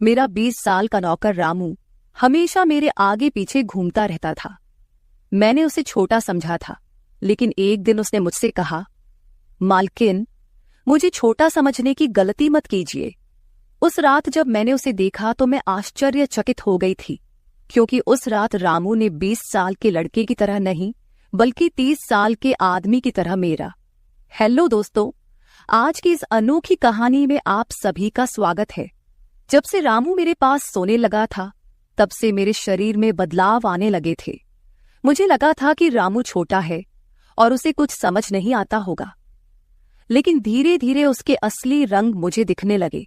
मेरा 20 साल का नौकर रामू हमेशा मेरे आगे पीछे घूमता रहता था। मैंने उसे छोटा समझा था, लेकिन एक दिन उसने मुझसे कहा, मालकिन, मुझे छोटा समझने की गलती मत कीजिए। उस रात जब मैंने उसे देखा तो मैं आश्चर्यचकित हो गई थी, क्योंकि उस रात रामू ने 20 साल के लड़के की तरह नहीं, बल्कि 30 साल के आदमी की तरह मेरा। हेलो दोस्तों, आज की इस अनोखी कहानी में आप सभी का स्वागत है। जब से रामू मेरे पास सोने लगा था, तब से मेरे शरीर में बदलाव आने लगे थे। मुझे लगा था कि रामू छोटा है और उसे कुछ समझ नहीं आता होगा, लेकिन धीरे धीरे उसके असली रंग मुझे दिखने लगे।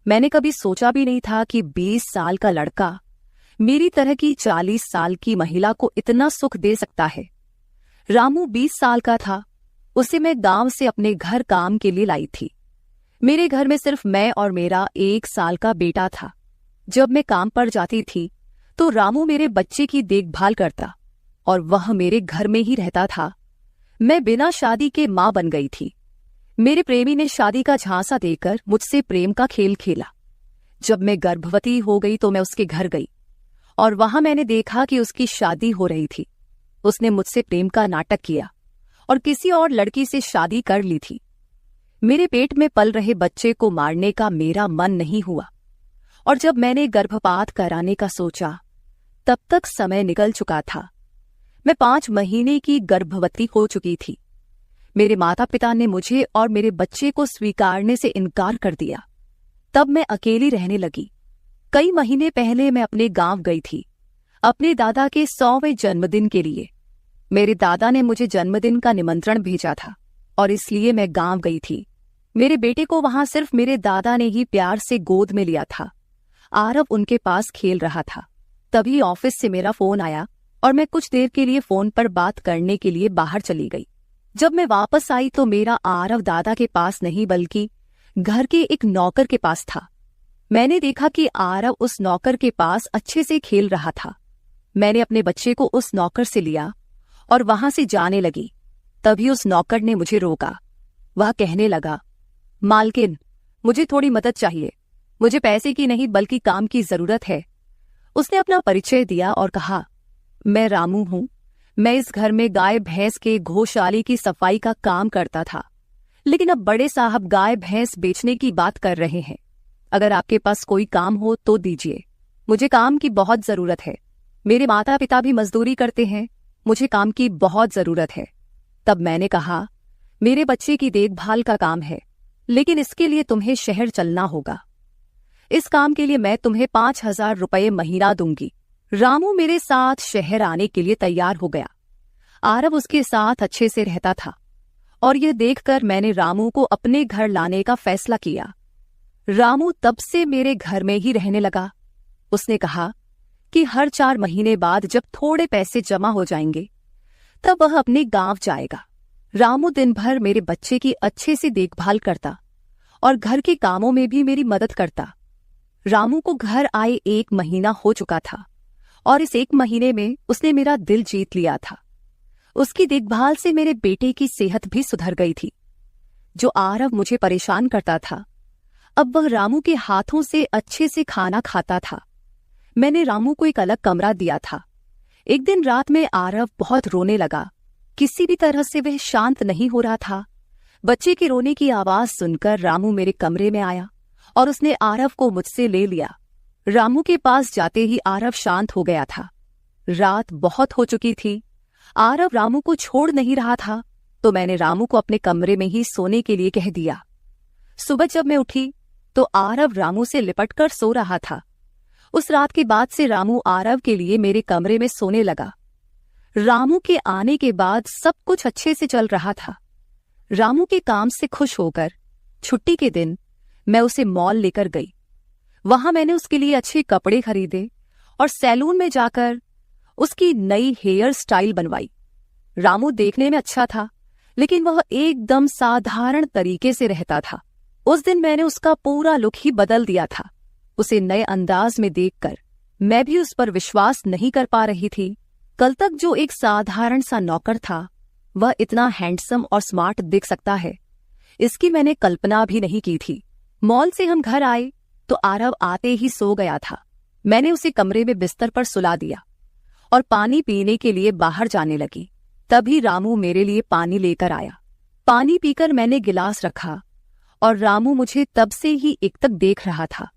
मैंने कभी सोचा भी नहीं था कि 20 साल का लड़का मेरी तरह की 40 साल की महिला को इतना सुख दे सकता है। रामू 20 साल का था। उसे मैं गांव से अपने घर काम के लिए लाई थी। मेरे घर में सिर्फ मैं और मेरा 1 साल का बेटा था। जब मैं काम पर जाती थी तो रामू मेरे बच्चे की देखभाल करता और वह मेरे घर में ही रहता था। मैं बिना शादी के मां बन गई थी। मेरे प्रेमी ने शादी का झांसा देकर मुझसे प्रेम का खेल खेला। जब मैं गर्भवती हो गई तो मैं उसके घर गई और वहां मैंने देखा कि उसकी शादी हो रही थी। उसने मुझसे प्रेम का नाटक किया और किसी और लड़की से शादी कर ली थी। मेरे पेट में पल रहे बच्चे को मारने का मेरा मन नहीं हुआ, और जब मैंने गर्भपात कराने का सोचा, तब तक समय निकल चुका था। मैं 5 महीने की गर्भवती हो चुकी थी। मेरे माता पिता ने मुझे और मेरे बच्चे को स्वीकारने से इनकार कर दिया। तब मैं अकेली रहने लगी। कई महीने पहले मैं अपने गांव गई थी, अपने दादा के 100वें जन्मदिन के लिए। मेरे दादा ने मुझे जन्मदिन का निमंत्रण भेजा था और इसलिए मैं गांव गई थी। मेरे बेटे को वहां सिर्फ मेरे दादा ने ही प्यार से गोद में लिया था। आरव उनके पास खेल रहा था। तभी ऑफिस से मेरा फोन आया और मैं कुछ देर के लिए फोन पर बात करने के लिए बाहर चली गई। जब मैं वापस आई तो मेरा आरव दादा के पास नहीं बल्कि घर के एक नौकर के पास था। मैंने देखा कि आरव उस नौकर के पास अच्छे से खेल रहा था। मैंने अपने बच्चे को उस नौकर से लिया और वहां से जाने लगी। तभी उस नौकर ने मुझे रोका। वह कहने लगा, मालकिन, मुझे थोड़ी मदद चाहिए। मुझे पैसे की नहीं बल्कि काम की जरूरत है। उसने अपना परिचय दिया और कहा, मैं रामू हूं। मैं इस घर में गाय भैंस के गौशाले की सफाई का काम करता था, लेकिन अब बड़े साहब गाय भैंस बेचने की बात कर रहे हैं। अगर आपके पास कोई काम हो तो दीजिए। मुझे काम की बहुत जरूरत है। मेरे माता पिता भी मजदूरी करते हैं। मुझे काम की बहुत जरूरत है। तब मैंने कहा, मेरे बच्चे की देखभाल का काम है, लेकिन इसके लिए तुम्हें शहर चलना होगा। इस काम के लिए मैं तुम्हें 5,000 रुपये महीना दूंगी। रामू मेरे साथ शहर आने के लिए तैयार हो गया। आरव उसके साथ अच्छे से रहता था और यह देखकर मैंने रामू को अपने घर लाने का फैसला किया। रामू तब से मेरे घर में ही रहने लगा। उसने कहा कि हर 4 महीने बाद जब थोड़े पैसे जमा हो जाएंगे, तब वह अपने गांव जाएगा। रामू दिन भर मेरे बच्चे की अच्छे से देखभाल करता और घर के कामों में भी मेरी मदद करता। रामू को घर आए 1 महीना हो चुका था और इस 1 महीने में उसने मेरा दिल जीत लिया था। उसकी देखभाल से मेरे बेटे की सेहत भी सुधर गई थी। जो आरव मुझे परेशान करता था, अब वह रामू के हाथों से अच्छे से खाना खाता था। मैंने रामू को एक अलग कमरा दिया था। एक दिन रात में आरव बहुत रोने लगा। किसी भी तरह से वह शांत नहीं हो रहा था। बच्चे के रोने की आवाज सुनकर रामू मेरे कमरे में आया और उसने आरव को मुझसे ले लिया। रामू के पास जाते ही आरव शांत हो गया था। रात बहुत हो चुकी थी। आरव रामू को छोड़ नहीं रहा था, तो मैंने रामू को अपने कमरे में ही सोने के लिए कह दिया। सुबह जब मैं उठी तो आरव रामू से लिपटकर सो रहा था। उस रात के बाद से रामू आरव के लिए मेरे कमरे में सोने लगा। रामू के आने के बाद सब कुछ अच्छे से चल रहा था। रामू के काम से खुश होकर छुट्टी के दिन मैं उसे मॉल लेकर गई। वहां मैंने उसके लिए अच्छे कपड़े खरीदे और सैलून में जाकर उसकी नई हेयर स्टाइल बनवाई। रामू देखने में अच्छा था, लेकिन वह एकदम साधारण तरीके से रहता था। उस दिन मैंने उसका पूरा लुक ही बदल दिया था। उसे नए अंदाज में देखकर मैं भी उस पर विश्वास नहीं कर पा रही थी। कल तक जो एक साधारण सा नौकर था, वह इतना हैंडसम और स्मार्ट दिख सकता है, इसकी मैंने कल्पना भी नहीं की थी। मॉल से हम घर आए तो आरव आते ही सो गया था। मैंने उसे कमरे में बिस्तर पर सुला दिया और पानी पीने के लिए बाहर जाने लगी। तभी रामू मेरे लिए पानी लेकर आया। पानी पीकर मैंने गिलास रखा और रामू मुझे तब से ही एकटक देख रहा था।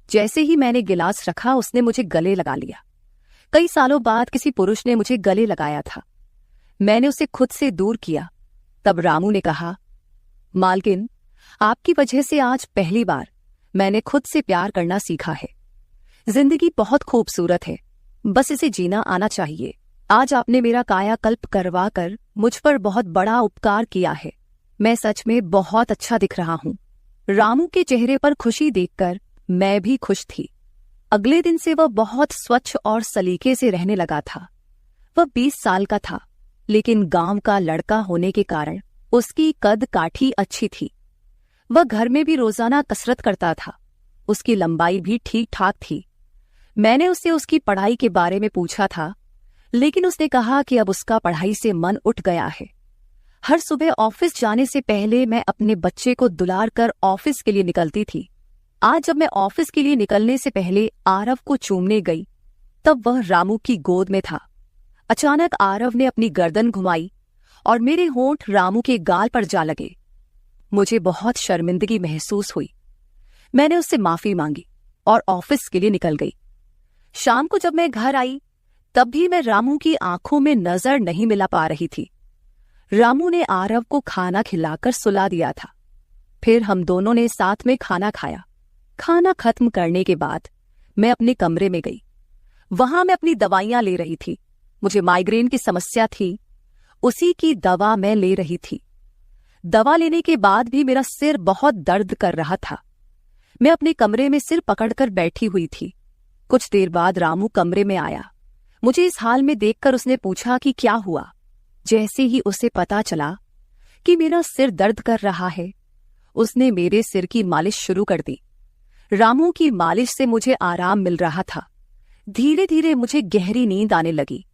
जैसे ही मैंने गिलास रखा उसने मुझे गले लगा लिया। कई सालों बाद किसी पुरुष ने मुझे गले लगाया था। मैंने उसे खुद से दूर किया। तब रामू ने कहा, मालकिन, आपकी वजह से आज पहली बार मैंने खुद से प्यार करना सीखा है। जिंदगी बहुत खूबसूरत है, बस इसे जीना आना चाहिए। आज आपने मेरा कायाकल्प करवा कर मुझ पर बहुत बड़ा उपकार किया है। मैं सच में बहुत अच्छा दिख रहा हूँ। रामू के चेहरे पर खुशी देखकर मैं भी खुश थी। अगले दिन से वह बहुत स्वच्छ और सलीके से रहने लगा था। वह 20 साल का था, लेकिन गांव का लड़का होने के कारण उसकी कद काठी अच्छी थी। वह घर में भी रोजाना कसरत करता था। उसकी लंबाई भी ठीक ठाक थी। मैंने उससे उसकी पढ़ाई के बारे में पूछा था, लेकिन उसने कहा कि अब उसका पढ़ाई से मन उठ गया है। हर सुबह ऑफिस जाने से पहले मैं अपने बच्चे को दुलार कर ऑफिस के लिए निकलती थी। आज जब मैं ऑफिस के लिए निकलने से पहले आरव को चूमने गई, तब वह रामू की गोद में था। अचानक आरव ने अपनी गर्दन घुमाई और मेरे होंठ रामू के गाल पर जा लगे। मुझे बहुत शर्मिंदगी महसूस हुई। मैंने उससे माफी मांगी और ऑफिस के लिए निकल गई। शाम को जब मैं घर आई, तब भी मैं रामू की आंखों में नजर नहीं मिला पा रही थी। रामू ने आरव को खाना खिलाकर सुला दिया था। फिर हम दोनों ने साथ में खाना खाया। खाना खत्म करने के बाद मैं अपने कमरे में गई। वहां मैं अपनी दवाइयां ले रही थी। मुझे माइग्रेन की समस्या थी, उसी की दवा मैं ले रही थी। दवा लेने के बाद भी मेरा सिर बहुत दर्द कर रहा था। मैं अपने कमरे में सिर पकड़कर बैठी हुई थी। कुछ देर बाद रामू कमरे में आया। मुझे इस हाल में देखकर उसने पूछा कि क्या हुआ। जैसे ही उसे पता चला कि मेरा सिर दर्द कर रहा है, उसने मेरे सिर की मालिश शुरू कर दी। रामू की मालिश से मुझे आराम मिल रहा था। धीरे धीरे मुझे गहरी नींद आने लगी।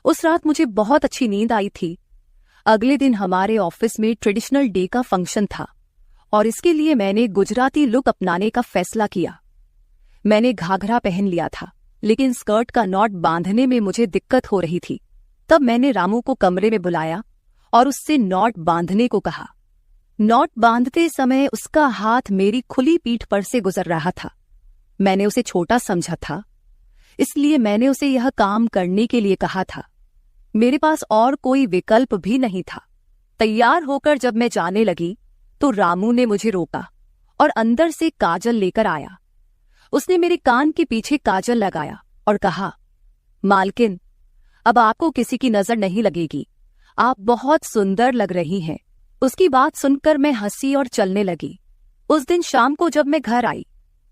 उस रात मुझे बहुत अच्छी नींद आई थी। अगले दिन हमारे ऑफिस में ट्रेडिशनल डे का फंक्शन था और इसके लिए मैंने गुजराती लुक अपनाने का फैसला किया। मैंने घाघरा पहन लिया था, लेकिन स्कर्ट का नॉट बांधने में मुझे दिक्कत हो रही थी। तब मैंने रामू को कमरे में बुलाया और उससे नॉट बांधने को कहा। नॉट बांधते समय उसका हाथ मेरी खुली पीठ पर से गुजर रहा था। मैंने उसे छोटा समझा था, इसलिए मैंने उसे यह काम करने के लिए कहा था। मेरे पास और कोई विकल्प भी नहीं था। तैयार होकर जब मैं जाने लगी, तो रामू ने मुझे रोका और अंदर से काजल लेकर आया। उसने मेरे कान के पीछे काजल लगाया और कहा, मालकिन, अब आपको किसी की नजर नहीं लगेगी। आप बहुत सुंदर लग रही हैं। उसकी बात सुनकर मैं हंसी और चलने लगी। उस दिन शाम को जब मैं घर आई,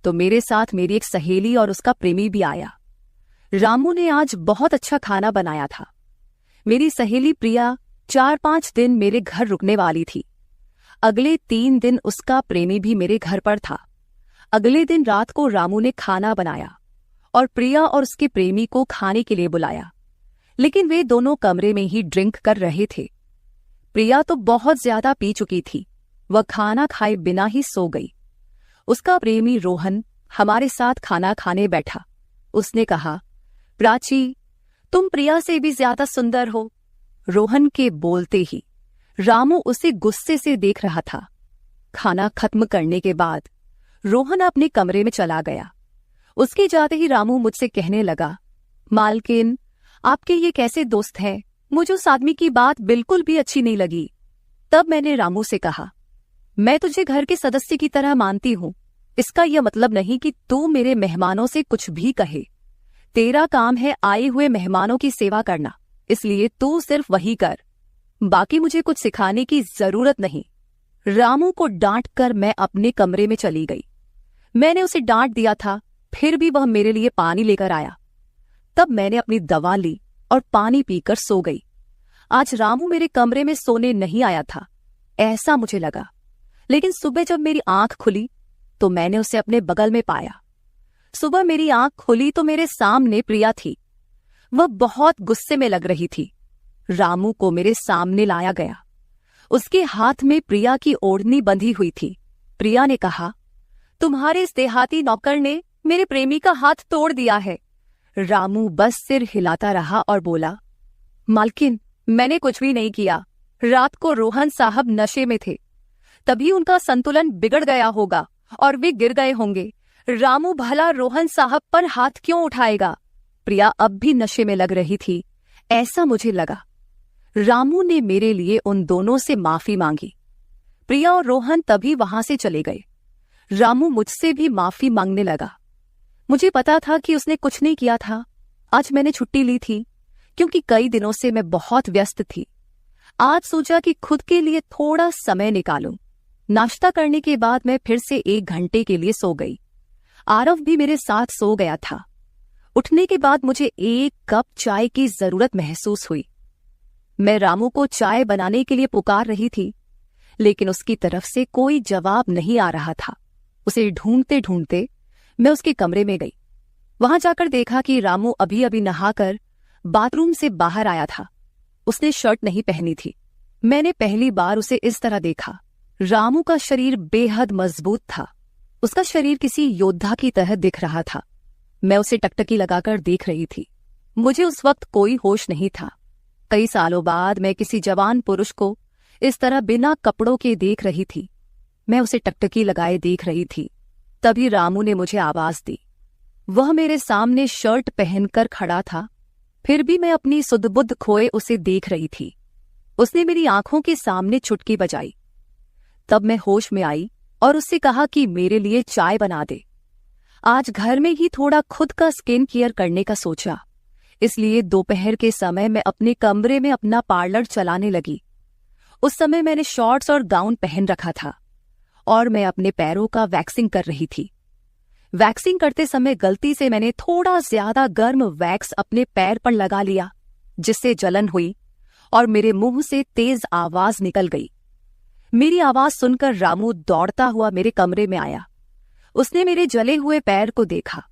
तो मेरे साथ मेरी एक सहेली और उसका प्रेमी भी आया। रामू ने आज बहुत अच्छा खाना बनाया था। मेरी सहेली प्रिया 4-5 दिन मेरे घर रुकने वाली थी। अगले 3 दिन उसका प्रेमी भी मेरे घर पर था। अगले दिन रात को रामू ने खाना बनाया और प्रिया और उसके प्रेमी को खाने के लिए बुलाया, लेकिन वे दोनों कमरे में ही ड्रिंक कर रहे थे। प्रिया तो बहुत ज्यादा पी चुकी थी। वह खाना खाए बिना ही सो गई। उसका प्रेमी रोहन हमारे साथ खाना खाने बैठा। उसने कहा, प्राची, तुम प्रिया से भी ज्यादा सुंदर हो। रोहन के बोलते ही रामू उसे गुस्से से देख रहा था। खाना खत्म करने के बाद रोहन अपने कमरे में चला गया। उसके जाते ही रामू मुझसे कहने लगा, मालकिन, आपके ये कैसे दोस्त हैं? मुझे उस आदमी की बात बिल्कुल भी अच्छी नहीं लगी। तब मैंने रामू से कहा, मैं तुझे घर के सदस्य की तरह मानती हूँ। इसका यह मतलब नहीं कि तू मेरे मेहमानों से कुछ भी कहे। तेरा काम है आए हुए मेहमानों की सेवा करना, इसलिए तू सिर्फ वही कर। बाकी मुझे कुछ सिखाने की जरूरत नहीं। रामू को डांट कर मैं अपने कमरे में चली गई। मैंने उसे डांट दिया था, फिर भी वह मेरे लिए पानी लेकर आया। तब मैंने अपनी दवा ली और पानी पीकर सो गई। आज रामू मेरे कमरे में सोने नहीं आया था, ऐसा मुझे लगा। लेकिन सुबह जब मेरी आंख खुली, तो मैंने उसे अपने बगल में पाया। सुबह मेरी आंख खुली तो मेरे सामने प्रिया थी। वह बहुत गुस्से में लग रही थी। रामू को मेरे सामने लाया गया। उसके हाथ में प्रिया की ओढ़नी बंधी हुई थी। प्रिया ने कहा, तुम्हारे इस देहाती नौकर ने मेरे प्रेमी का हाथ तोड़ दिया है। रामू बस सिर हिलाता रहा और बोला, मालकिन, मैंने कुछ भी नहीं किया। रात को रोहन साहब नशे में थे, तभी उनका संतुलन बिगड़ गया होगा और वे गिर गए होंगे। रामू भला रोहन साहब पर हाथ क्यों उठाएगा? प्रिया अब भी नशे में लग रही थी, ऐसा मुझे लगा। रामू ने मेरे लिए उन दोनों से माफी मांगी। प्रिया और रोहन तभी वहां से चले गए। रामू मुझसे भी माफी मांगने लगा। मुझे पता था कि उसने कुछ नहीं किया था। आज मैंने छुट्टी ली थी क्योंकि कई दिनों से मैं बहुत व्यस्त थी। आज सोचा कि खुद के लिए थोड़ा समय निकालूं। नाश्ता करने के बाद मैं फिर से 1 घंटे के लिए सो गई। आरव भी मेरे साथ सो गया था। उठने के बाद मुझे 1 कप चाय की जरूरत महसूस हुई। मैं रामू को चाय बनाने के लिए पुकार रही थी, लेकिन उसकी तरफ से कोई जवाब नहीं आ रहा था। उसे ढूंढते ढूंढते मैं उसके कमरे में गई। वहां जाकर देखा कि रामू अभी अभी नहाकर बाथरूम से बाहर आया था। उसने शर्ट नहीं पहनी थी। मैंने पहली बार उसे इस तरह देखा। रामू का शरीर बेहद मजबूत था। उसका शरीर किसी योद्धा की तरह दिख रहा था। मैं उसे टकटकी लगाकर देख रही थी। मुझे उस वक्त कोई होश नहीं था। कई सालों बाद मैं किसी जवान पुरुष को इस तरह बिना कपड़ों के देख रही थी। मैं उसे टकटकी लगाए देख रही थी। तभी रामू ने मुझे आवाज दी। वह मेरे सामने शर्ट पहनकर खड़ा था, फिर भी मैं अपनी सुध-बुध खोए उसे देख रही थी। उसने मेरी आंखों के सामने चुटकी बजाई। तब मैं होश में आई और उससे कहा कि मेरे लिए चाय बना दे। आज घर में ही थोड़ा खुद का स्किन केयर करने का सोचा, इसलिए दोपहर के समय मैं अपने कमरे में अपना पार्लर चलाने लगी। उस समय मैंने शॉर्ट्स और गाउन पहन रखा था और मैं अपने पैरों का वैक्सिंग कर रही थी। वैक्सिंग करते समय गलती से मैंने थोड़ा ज्यादा गर्म वैक्स अपने पैर पर लगा लिया, जिससे जलन हुई और मेरे मुंह से तेज आवाज निकल गई। मेरी आवाज सुनकर रामू दौड़ता हुआ मेरे कमरे में आया। उसने मेरे जले हुए पैर को देखा।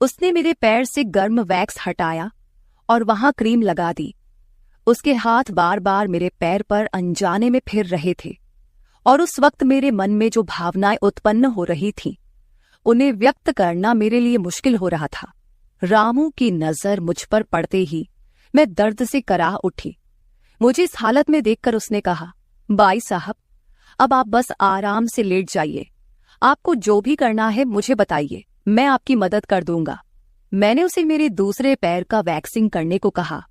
उसने मेरे पैर से गर्म वैक्स हटाया और वहां क्रीम लगा दी। उसके हाथ बार बार मेरे पैर पर अनजाने में फिर रहे थे और उस वक्त मेरे मन में जो भावनाएं उत्पन्न हो रही थीं, उन्हें व्यक्त करना मेरे लिए मुश्किल हो रहा था। रामू की नजर मुझ पर पड़ते ही मैं दर्द से कराह उठी। मुझे इस हालत में देखकर उसने कहा, बाई साहब, अब आप बस आराम से लेट जाइए। आपको जो भी करना है मुझे बताइए, मैं आपकी मदद कर दूंगा। मैंने उसे मेरे दूसरे पैर का वैक्सिंग करने को कहा।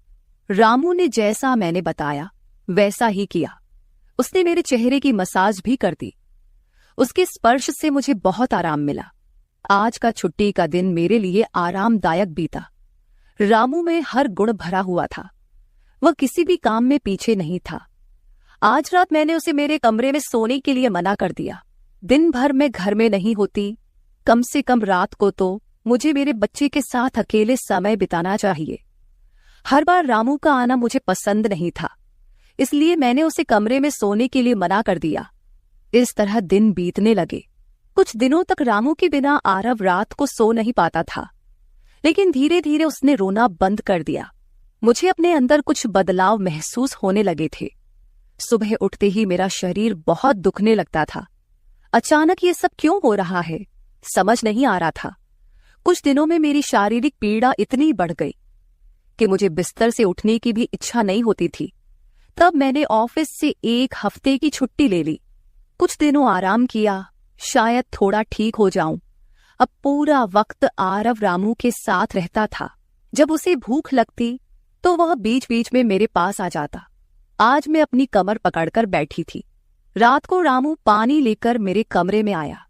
रामू ने जैसा मैंने बताया वैसा ही किया। उसने मेरे चेहरे की मसाज भी कर दी। उसके स्पर्श से मुझे बहुत आराम मिला। आज का छुट्टी का दिन मेरे लिए आरामदायक बीता। रामू में हर गुण भरा हुआ था। वह किसी भी काम में पीछे नहीं था। आज रात मैंने उसे मेरे कमरे में सोने के लिए मना कर दिया। दिन भर मैं घर में नहीं होती, कम से कम रात को तो मुझे मेरे बच्चे के साथ अकेले समय बिताना चाहिए। हर बार रामू का आना मुझे पसंद नहीं था, इसलिए मैंने उसे कमरे में सोने के लिए मना कर दिया। इस तरह दिन बीतने लगे। कुछ दिनों तक रामू के बिना आरव रात को सो नहीं पाता था, लेकिन धीरे धीरे उसने रोना बंद कर दिया। मुझे अपने अंदर कुछ बदलाव महसूस होने लगे थे। सुबह उठते ही मेरा शरीर बहुत दुखने लगता था। अचानक ये सब क्यों हो रहा है, समझ नहीं आ रहा था। कुछ दिनों में मेरी शारीरिक पीड़ा इतनी बढ़ गई कि मुझे बिस्तर से उठने की भी इच्छा नहीं होती थी। तब मैंने ऑफिस से 1 हफ्ते की छुट्टी ले ली। कुछ दिनों आराम किया, शायद थोड़ा ठीक हो जाऊं। अब पूरा वक्त आरव रामू के साथ रहता था। जब उसे भूख लगती तो वह बीच बीच में मेरे पास आ जाता। आज मैं अपनी कमर पकड़कर बैठी थी। रात को रामू पानी लेकर मेरे कमरे में आया।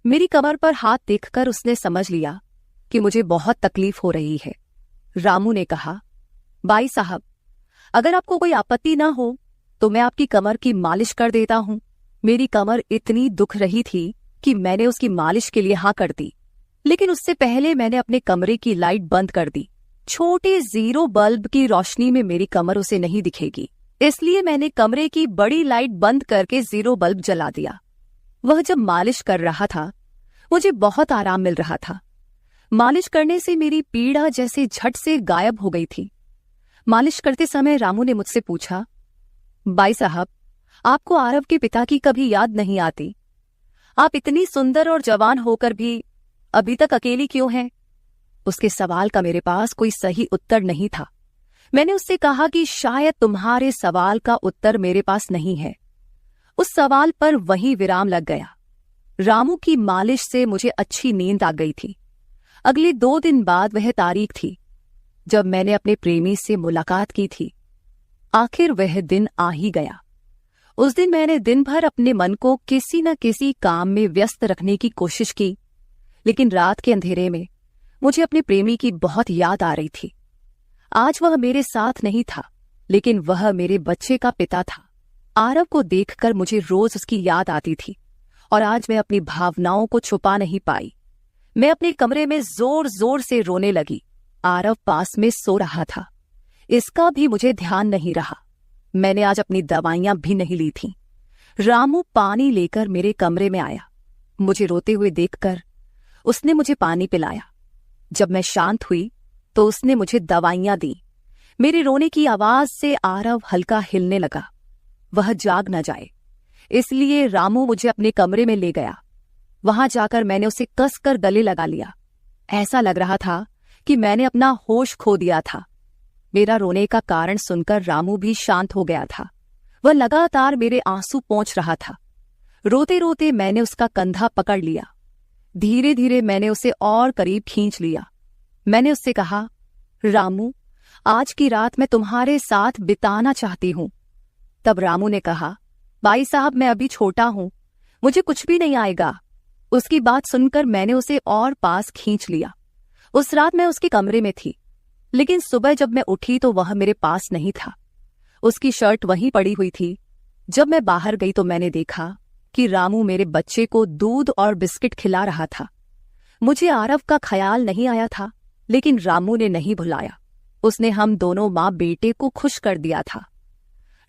मेरी कमर पर हाथ देखकर उसने समझ लिया कि मुझे बहुत तकलीफ हो रही है। रामू ने कहा, बाई साहब, अगर आपको कोई आपत्ति ना हो तो मैं आपकी कमर की मालिश कर देता हूं। मेरी कमर इतनी दुख रही थी कि मैंने उसकी मालिश के लिए हाँ कर दी, लेकिन उससे पहले मैंने अपने कमरे की लाइट बंद कर दी। छोटे 0 बल्ब की रोशनी में मेरी कमर उसे नहीं दिखेगी, इसलिए मैंने कमरे की बड़ी लाइट बंद करके 0 बल्ब जला दिया। वह जब मालिश कर रहा था मुझे बहुत आराम मिल रहा था। मालिश करने से मेरी पीड़ा जैसे झट से गायब हो गई थी। मालिश करते समय रामू ने मुझसे पूछा, बाई साहब, आपको आरव के पिता की कभी याद नहीं आती? आप इतनी सुंदर और जवान होकर भी अभी तक अकेली क्यों हैं? उसके सवाल का मेरे पास कोई सही उत्तर नहीं था। मैंने उससे कहा कि शायद तुम्हारे सवाल का उत्तर मेरे पास नहीं है। उस सवाल पर वहीं विराम लग गया। रामू की मालिश से मुझे अच्छी नींद आ गई थी। अगले 2 दिन बाद वह तारीख थी जब मैंने अपने प्रेमी से मुलाकात की थी। आखिर वह दिन आ ही गया। उस दिन मैंने दिन भर अपने मन को किसी न किसी काम में व्यस्त रखने की कोशिश की, लेकिन रात के अंधेरे में मुझे अपने प्रेमी की बहुत याद आ रही थी। आज वह मेरे साथ नहीं था, लेकिन वह मेरे बच्चे का पिता था। आरव को देखकर मुझे रोज उसकी याद आती थी और आज मैं अपनी भावनाओं को छुपा नहीं पाई। मैं अपने कमरे में जोर जोर से रोने लगी। आरव पास में सो रहा था, इसका भी मुझे ध्यान नहीं रहा। मैंने आज अपनी दवाइयां भी नहीं ली थीं। रामू पानी लेकर मेरे कमरे में आया। मुझे रोते हुए देखकर उसने मुझे पानी पिलाया। जब मैं शांत हुई तो उसने मुझे दवाइयां दी। मेरे रोने की आवाज से आरव हल्का हिलने लगा। वह जाग न जाए, इसलिए रामू मुझे अपने कमरे में ले गया। वहां जाकर मैंने उसे कसकर गले लगा लिया। ऐसा लग रहा था कि मैंने अपना होश खो दिया था। मेरा रोने का कारण सुनकर रामू भी शांत हो गया था। वह लगातार मेरे आंसू पोंछ रहा था। रोते रोते मैंने उसका कंधा पकड़ लिया। धीरे धीरे मैंने उसे और करीब खींच लिया। मैंने उससे कहा, रामू, आज की रात मैं तुम्हारे साथ बिताना चाहती हूं। तब रामू ने कहा, भाई साहब, मैं अभी छोटा हूं, मुझे कुछ भी नहीं आएगा। उसकी बात सुनकर मैंने उसे और पास खींच लिया। उस रात मैं उसके कमरे में थी, लेकिन सुबह जब मैं उठी तो वह मेरे पास नहीं था। उसकी शर्ट वहीं पड़ी हुई थी। जब मैं बाहर गई तो मैंने देखा कि रामू मेरे बच्चे को दूध और बिस्किट खिला रहा था। मुझे आरव का ख्याल नहीं आया था, लेकिन रामू ने नहीं भुलाया। उसने हम दोनों माँ बेटे को खुश कर दिया था।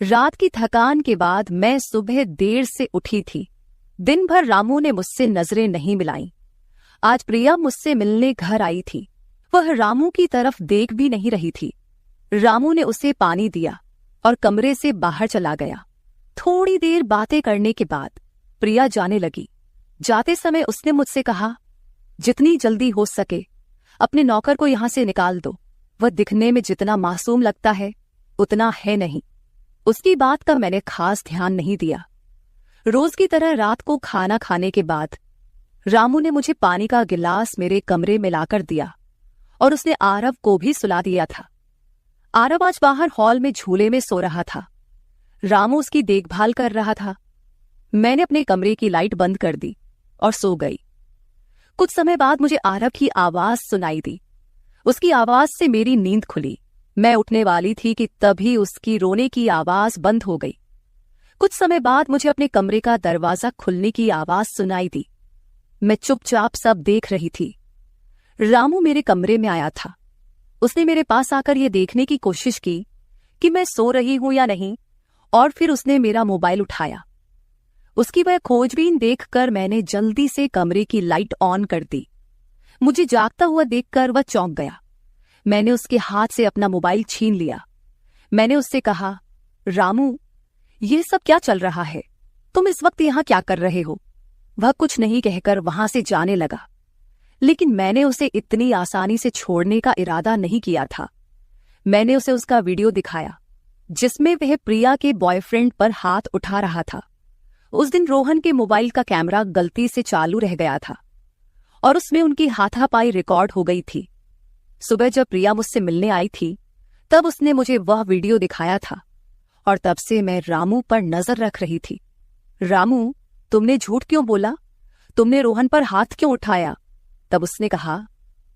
रात की थकान के बाद मैं सुबह देर से उठी थी। दिन भर रामू ने मुझसे नजरें नहीं मिलाईं। आज प्रिया मुझसे मिलने घर आई थी। वह रामू की तरफ देख भी नहीं रही थी। रामू ने उसे पानी दिया और कमरे से बाहर चला गया। थोड़ी देर बातें करने के बाद प्रिया जाने लगी। जाते समय उसने मुझसे कहा, जितनी जल्दी हो सके अपने नौकर को यहां से निकाल दो। वह दिखने में जितना मासूम लगता है उतना है नहीं। उसकी बात का मैंने खास ध्यान नहीं दिया। रोज की तरह रात को खाना खाने के बाद रामू ने मुझे पानी का गिलास मेरे कमरे में लाकर दिया और उसने आरव को भी सुला दिया था। आरव आज बाहर हॉल में झूले में सो रहा था। रामू उसकी देखभाल कर रहा था। मैंने अपने कमरे की लाइट बंद कर दी और सो गई। कुछ समय बाद मुझे आरव की आवाज सुनाई दी। उसकी आवाज से मेरी नींद खुली। मैं उठने वाली थी कि तभी उसकी रोने की आवाज बंद हो गई। कुछ समय बाद मुझे अपने कमरे का दरवाजा खुलने की आवाज सुनाई दी। मैं चुपचाप सब देख रही थी। रामू मेरे कमरे में आया था। उसने मेरे पास आकर यह देखने की कोशिश की कि मैं सो रही हूं या नहीं, और फिर उसने मेरा मोबाइल उठाया। उसकी वह खोजबीन देखकर मैंने जल्दी से कमरे की लाइट ऑन कर दी। मुझे जागता हुआ देखकर वह चौंक गया। मैंने उसके हाथ से अपना मोबाइल छीन लिया। मैंने उससे कहा, रामू, ये सब क्या चल रहा है? तुम इस वक्त यहां क्या कर रहे हो? वह कुछ नहीं कहकर वहां से जाने लगा, लेकिन मैंने उसे इतनी आसानी से छोड़ने का इरादा नहीं किया था। मैंने उसे उसका वीडियो दिखाया जिसमें वह प्रिया के बॉयफ्रेंड पर हाथ उठा रहा था। उस दिन रोहन के मोबाइल का कैमरा गलती से चालू रह गया था और उसमें उनकी हाथापाई रिकॉर्ड हो गई थी। सुबह जब प्रिया मुझसे मिलने आई थी तब उसने मुझे वह वीडियो दिखाया था और तब से मैं रामू पर नजर रख रही थी। रामू, तुमने झूठ क्यों बोला? तुमने रोहन पर हाथ क्यों उठाया? तब उसने कहा,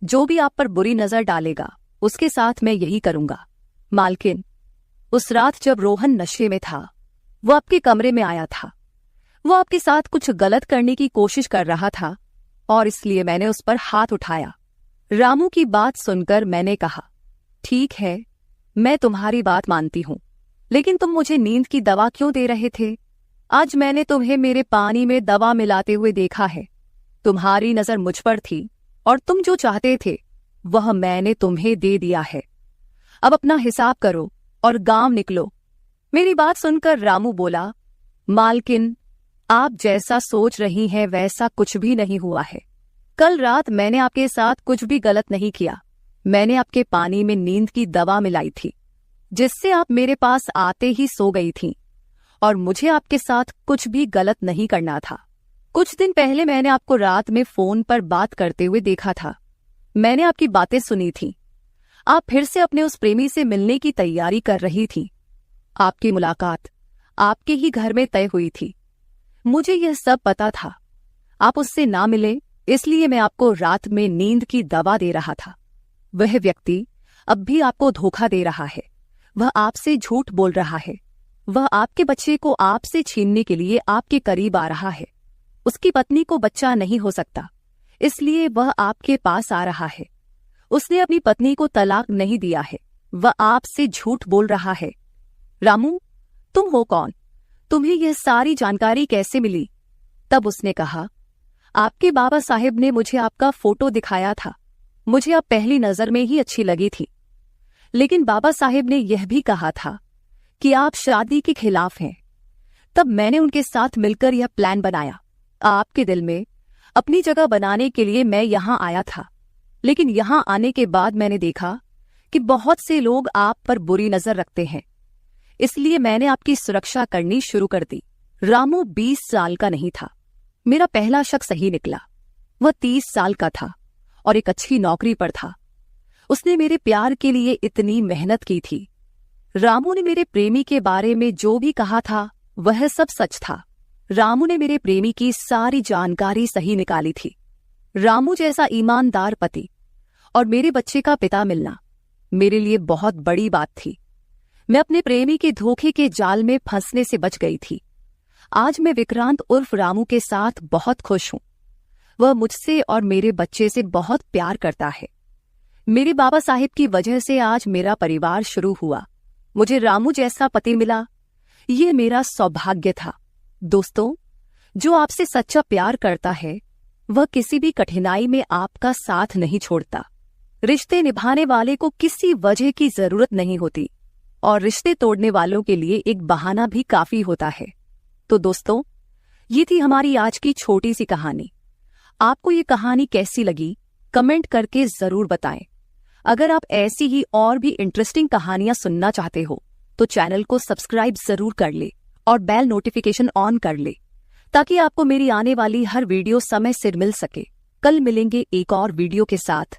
जो भी आप पर बुरी नजर डालेगा उसके साथ मैं यही करूंगा। मालकिन, उस रात जब रोहन नशे में था वो आपके कमरे में आया था। वो आपके साथ कुछ गलत करने की कोशिश कर रहा था और इसलिए मैंने उस पर हाथ उठाया। रामू की बात सुनकर मैंने कहा, ठीक है, मैं तुम्हारी बात मानती हूं, लेकिन तुम मुझे नींद की दवा क्यों दे रहे थे? आज मैंने तुम्हें मेरे पानी में दवा मिलाते हुए देखा है। तुम्हारी नजर मुझ पर थी और तुम जो चाहते थे वह मैंने तुम्हें दे दिया है। अब अपना हिसाब करो और गांव निकलो। मेरी बात सुनकर रामू बोला, मालकिन, आप जैसा सोच रही हैं वैसा कुछ भी नहीं हुआ है। कल रात मैंने आपके साथ कुछ भी गलत नहीं किया। मैंने आपके पानी में नींद की दवा मिलाई थी, जिससे आप मेरे पास आते ही सो गई थीं, और मुझे आपके साथ कुछ भी गलत नहीं करना था। कुछ दिन पहले मैंने आपको रात में फोन पर बात करते हुए देखा था। मैंने आपकी बातें सुनी थी। आप फिर से अपने उस प्रेमी से मिलने की तैयारी कर रही थी। आपकी मुलाकात आपके ही घर में तय हुई थी। मुझे यह सब पता था। आप उससे ना मिले, इसलिए मैं आपको रात में नींद की दवा दे रहा था। वह व्यक्ति अब भी आपको धोखा दे रहा है। वह आपसे झूठ बोल रहा है। वह आपके बच्चे को आपसे छीनने के लिए आपके करीब आ रहा है। उसकी पत्नी को बच्चा नहीं हो सकता, इसलिए वह आपके पास आ रहा है। उसने अपनी पत्नी को तलाक नहीं दिया है। वह आपसे झूठ बोल रहा है। रामू, तुम हो कौन? तुम्हें यह सारी जानकारी कैसे मिली? तब उसने कहा, आपके बाबा साहेब ने मुझे आपका फोटो दिखाया था। मुझे आप पहली नजर में ही अच्छी लगी थी, लेकिन बाबा साहेब ने यह भी कहा था कि आप शादी के खिलाफ हैं। तब मैंने उनके साथ मिलकर यह प्लान बनाया। आपके दिल में अपनी जगह बनाने के लिए मैं यहां आया था, लेकिन यहां आने के बाद मैंने देखा कि बहुत से लोग आप पर बुरी नजर रखते हैं, इसलिए मैंने आपकी सुरक्षा करनी शुरू कर दी। रामू 20 साल का नहीं था। मेरा पहला शक सही निकला। वह 30 साल का था और एक अच्छी नौकरी पर था। उसने मेरे प्यार के लिए इतनी मेहनत की थी। रामू ने मेरे प्रेमी के बारे में जो भी कहा था वह सब सच था। रामू ने मेरे प्रेमी की सारी जानकारी सही निकाली थी। रामू जैसा ईमानदार पति और मेरे बच्चे का पिता मिलना मेरे लिए बहुत बड़ी बात थी। मैं अपने प्रेमी के धोखे के जाल में फंसने से बच गई थी। आज मैं विक्रांत उर्फ रामू के साथ बहुत खुश हूं। वह मुझसे और मेरे बच्चे से बहुत प्यार करता है। मेरे बाबा साहिब की वजह से आज मेरा परिवार शुरू हुआ। मुझे रामू जैसा पति मिला, ये मेरा सौभाग्य था। दोस्तों, जो आपसे सच्चा प्यार करता है वह किसी भी कठिनाई में आपका साथ नहीं छोड़ता। रिश्ते निभाने वाले को किसी वजह की जरूरत नहीं होती, और रिश्ते तोड़ने वालों के लिए एक बहाना भी काफी होता है। तो दोस्तों, ये थी हमारी आज की छोटी सी कहानी। आपको ये कहानी कैसी लगी कमेंट करके जरूर बताएं। अगर आप ऐसी ही और भी इंटरेस्टिंग कहानियां सुनना चाहते हो तो चैनल को सब्सक्राइब जरूर कर ले और बेल नोटिफिकेशन ऑन कर ले, ताकि आपको मेरी आने वाली हर वीडियो समय सिर मिल सके। कल मिलेंगे एक और वीडियो के साथ।